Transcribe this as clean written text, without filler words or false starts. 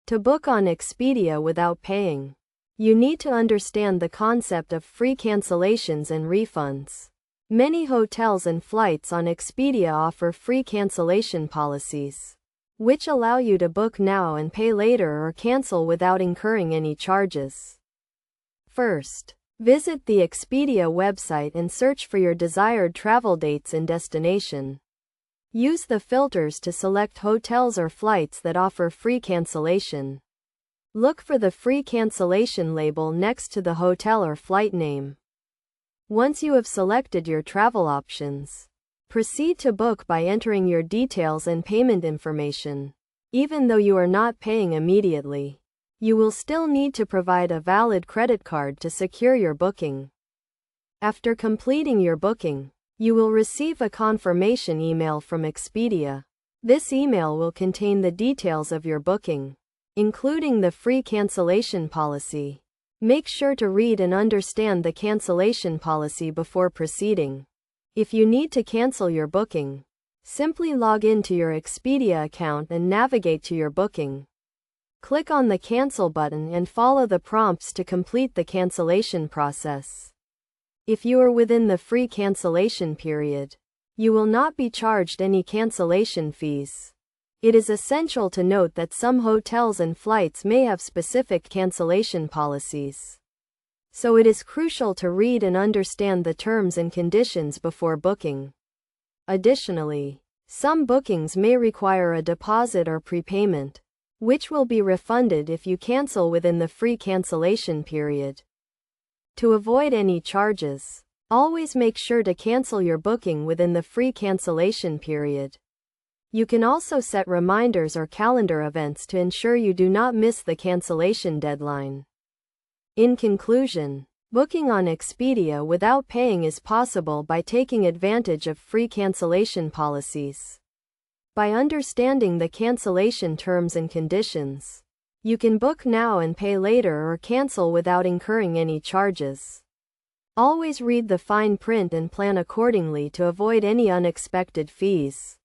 To book on Expedia without paying, you need to understand the concept of free cancellations and refunds. Many hotels and flights on Expedia offer free cancellation policies, which allow you to book now and pay later or cancel without incurring any charges. First, visit the Expedia website and search for your desired travel dates and destination. Use the filters to select hotels or flights that offer free cancellation. Look for the free cancellation label next to the hotel or flight name. Once you have selected your travel options, proceed to book by entering your details and payment information. Even though you are not paying immediately, you will still need to provide a valid credit card to secure your booking. After completing your booking, you will receive a confirmation email from Expedia. This email will contain the details of your booking, including the free cancellation policy. Make sure to read and understand the cancellation policy before proceeding. If you need to cancel your booking, simply log into your Expedia account and navigate to your booking. Click on the Cancel button and follow the prompts to complete the cancellation process. If you are within the free cancellation period, you will not be charged any cancellation fees. It is essential to note that some hotels and flights may have specific cancellation policies, so it is crucial to read and understand the terms and conditions before booking. Additionally, some bookings may require a deposit or prepayment, which will be refunded if you cancel within the free cancellation period. To avoid any charges, always make sure to cancel your booking within the free cancellation period. You can also set reminders or calendar events to ensure you do not miss the cancellation deadline. In conclusion, booking on Expedia without paying is possible by taking advantage of free cancellation policies. By understanding the cancellation terms and conditions, you can book now and pay later or cancel without incurring any charges. Always read the fine print and plan accordingly to avoid any unexpected fees.